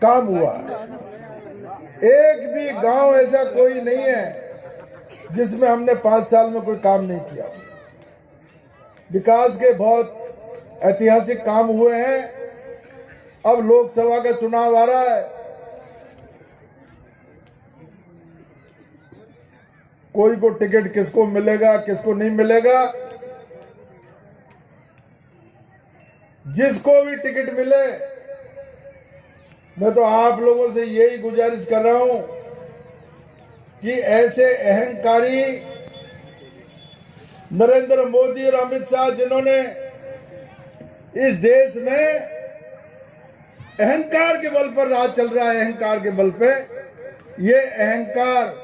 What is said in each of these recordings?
काम हुआ है। एक भी गांव ऐसा कोई नहीं है जिसमें हमने 5 साल में कोई काम नहीं किया। विकास के बहुत ऐतिहासिक काम हुए हैं। अब लोकसभा का चुनाव आ रहा है, कोई को टिकट किसको मिलेगा किसको नहीं मिलेगा, जिसको भी टिकट मिले, मैं तो आप लोगों से यही गुजारिश कर रहा हूं कि ऐसे अहंकारी नरेंद्र मोदी और अमित शाह जिन्होंने इस देश में अहंकार के बल पर राज चल रहा है, अहंकार के बल पे, ये अहंकार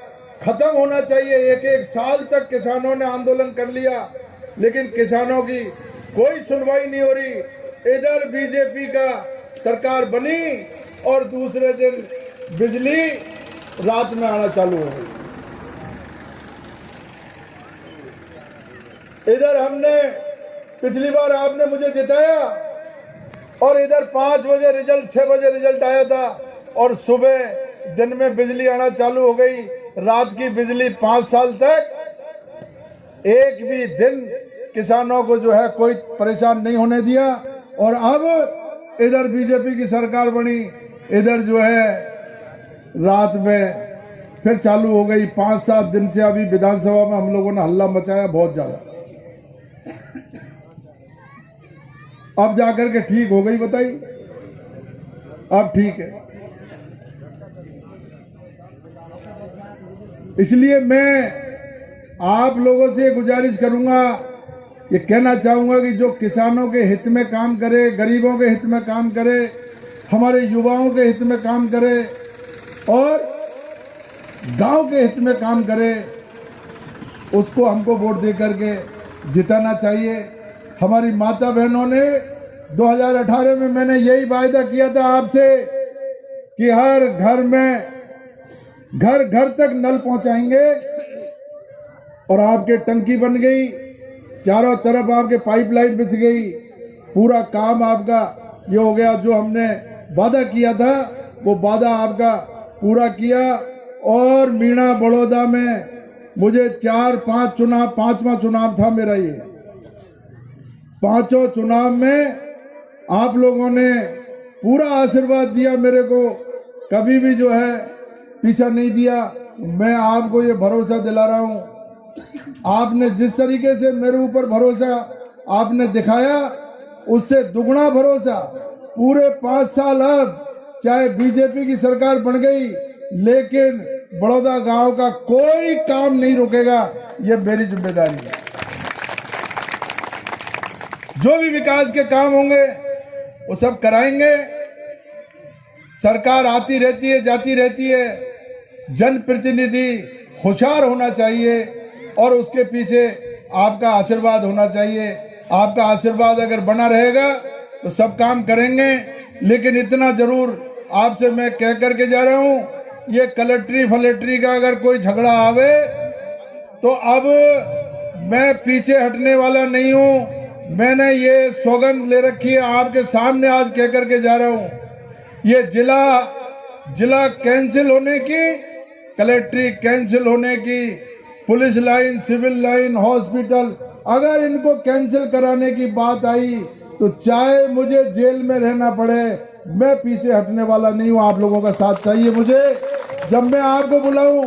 खत्म होना चाहिए। एक एक साल तक किसानों ने आंदोलन कर लिया, लेकिन किसानों की कोई सुनवाई नहीं हो रही। इधर बीजेपी का सरकार बनी और दूसरे दिन बिजली रात में आना चालू हो गई। इधर हमने पिछली बार आपने मुझे जिताया और इधर 5 बजे रिजल्ट, 6 बजे रिजल्ट आया था और सुबह दिन में बिजली आना चालू हो गई। रात की बिजली 5 साल तक एक भी दिन किसानों को जो है कोई परेशान नहीं होने दिया। और अब इधर बीजेपी की सरकार बनी, इधर जो है रात में फिर चालू हो गई। 5-7 दिन से अभी विधानसभा में हम लोगों ने हल्ला मचाया बहुत ज्यादा। अब जाकर के ठीक हो गई, बताइए, अब ठीक है। इसलिए मैं आप लोगों से गुजारिश करूंगा, ये कहना चाहूंगा कि जो किसानों के हित में काम करे, गरीबों के हित में काम करे, हमारे युवाओं के हित में काम करे और गांव के हित में काम करे, उसको हमको वोट दे करके जिताना चाहिए। हमारी माता बहनों ने 2018 में मैंने यही वायदा किया था आपसे कि हर घर में घर घर तक नल पहुंचाएंगे, और आपके टंकी बन गई, चारों तरफ आपके पाइपलाइन बिछ गई, पूरा काम आपका ये हो गया। जो हमने वादा किया था वो वादा आपका पूरा किया। और मीणा बड़ौदा में मुझे 4-5 चुनाव, 5वां चुनाव था मेरा ये, 5 चुनाव में आप लोगों ने पूरा आशीर्वाद दिया मेरे को, कभी भी जो है पीछा नहीं दिया। मैं आपको ये भरोसा दिला रहा हूं, आपने जिस तरीके से मेरे ऊपर भरोसा आपने दिखाया, उससे दुगना भरोसा पूरे 5 साल, अब चाहे बीजेपी की सरकार बन गई, लेकिन बड़ौदा गांव का कोई काम नहीं रुकेगा, ये मेरी जिम्मेदारी है। जो भी विकास के काम होंगे वो सब कराएंगे। सरकार आती रहती है, जाती रहती है, जनप्रतिनिधि होशियार होना चाहिए और उसके पीछे आपका आशीर्वाद होना चाहिए। आपका आशीर्वाद अगर बना रहेगा तो सब काम करेंगे। लेकिन इतना जरूर आपसे मैं कह करके जा रहा हूं, ये कलेक्ट्री फलेक्ट्री का अगर कोई झगड़ा आवे तो अब मैं पीछे हटने वाला नहीं हूं। मैंने ये सौगंध ले रखी है, आपके सामने आज कह करके जा रहा हूं, ये जिला कैंसिल होने की, कलेक्ट्री कैंसिल होने की, police line, civil line, hospital, अगर इनको कैंसिल कराने की बात आई तो चाहे मुझे जेल में रहना पड़े, मैं पीछे हटने वाला नहीं हूं। आप लोगों का साथ चाहिए मुझे, जब मैं आपको बुलाऊं,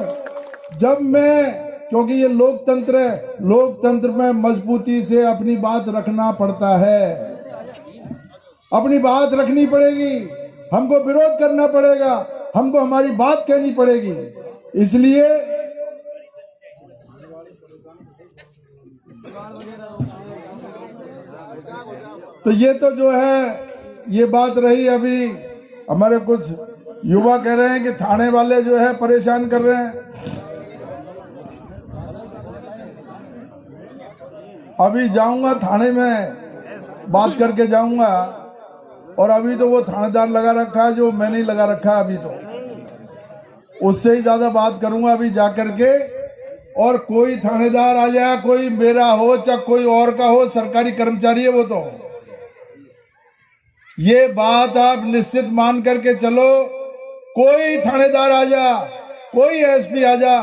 जब मैं, क्योंकि ये लोकतंत्र है, लोकतंत्र में मजबूती से अपनी बात रखना पड़ता है, अपनी बात रखनी पड़ेगी, हमको विरोध करना पड़ेगा, हमको हमारी बात कहनी पड़ेगी। इसलिए तो ये तो जो है ये बात रही। अभी हमारे कुछ युवा कह रहे हैं कि थाने वाले जो है परेशान कर रहे हैं। अभी जाऊंगा थाने में, बात करके जाऊंगा, और अभी तो वो थानेदार लगा रखा है जो मैं नहीं लगा रखा है, अभी तो उससे ही ज्यादा बात करूंगा अभी जाकर के। और कोई थानेदार आ जाए, कोई मेरा हो चाहे कोई और का हो, सरकारी कर्मचारी है वो, तो ये बात आप निश्चित मान करके चलो, कोई थानेदार आ जा, कोई एसपी आ जा,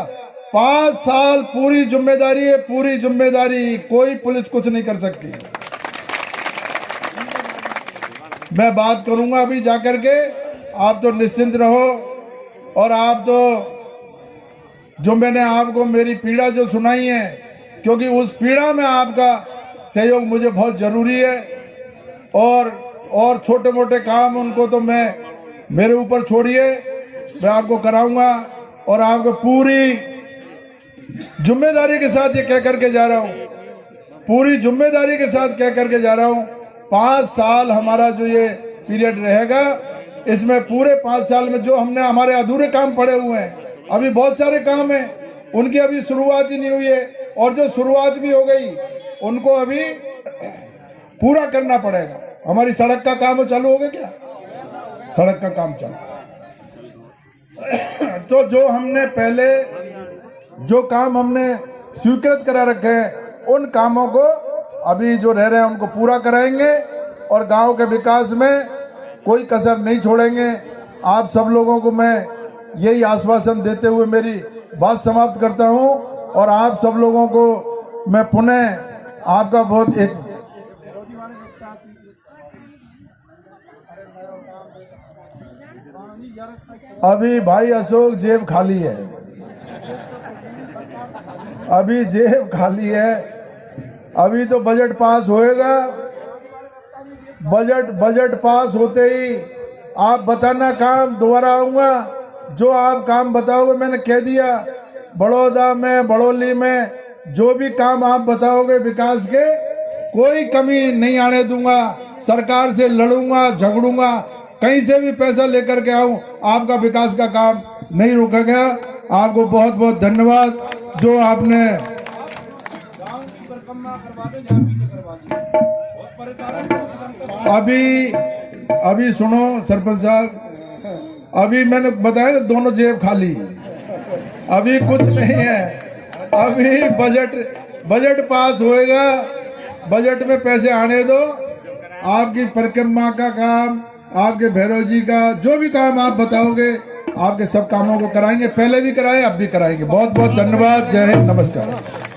5 साल पूरी जिम्मेदारी है, पूरी जिम्मेदारी, कोई पुलिस कुछ नहीं कर सकती। मैं बात करूंगा अभी जाकर के, आप तो निश्चिंत रहो। और आप तो जो मैंने आपको मेरी पीड़ा जो सुनाई है, क्योंकि उस पीड़ा में आपका सहयोग मुझे बहुत जरूरी है। और छोटे मोटे काम उनको तो मैं मेरे ऊपर छोड़िए, मैं आपको कराऊंगा। और आपको पूरी जिम्मेदारी के साथ ये कह करके जा रहा हूं, पूरी जिम्मेदारी के साथ कह करके जा रहा हूं, 5 साल हमारा जो ये पीरियड रहेगा, इसमें पूरे 5 साल में जो हमने हमारे अधूरे काम पड़े हुए हैं, अभी बहुत सारे काम हैं, उनकी अभी शुरुआत ही नहीं हुई है, और जो शुरुआत भी हो गई उनको अभी पूरा करना पड़ेगा। हमारी सड़क का काम चालू हो गया, क्या सड़क का काम चालू तो जो हमने पहले जो काम हमने स्वीकृत करा रखे हैं, उन कामों को अभी जो रह रहे हैं उनको पूरा कराएंगे, और गांव के विकास में कोई कसर नहीं छोड़ेंगे। आप सब लोगों को मैं यही आश्वासन देते हुए मेरी बात समाप्त करता हूं, और आप सब लोगों को मैं पुनः आपका बहुत एक अभी भाई अशोक जेब खाली है, अभी जेब खाली है। अभी तो बजट पास होएगा, बजट पास होते ही आप बताना, काम दोबारा आऊंगा। जो आप काम बताओगे, मैंने कह दिया, बड़ौदा में, बड़ौली में जो भी काम आप बताओगे विकास के, कोई कमी नहीं आने दूंगा। सरकार से लड़ूंगा, झगड़ूंगा, कहीं से भी पैसा लेकर के आऊं, आपका विकास का काम नहीं रोका गया। आपको बहुत बहुत धन्यवाद जो आपने अभी सुनो सरपंच साहब, अभी मैंने बताया ना दोनों जेब खाली, अभी कुछ नहीं है। अभी बजट पास होएगा, बजट में पैसे आने दो। आपकी परिक्रमा का काम, आपके भैरव जी का जो भी काम आप बताओगे, आपके सब कामों को कराएंगे, पहले भी कराए, अब भी कराएंगे। बहुत बहुत धन्यवाद। जय हिंद, नमस्कार।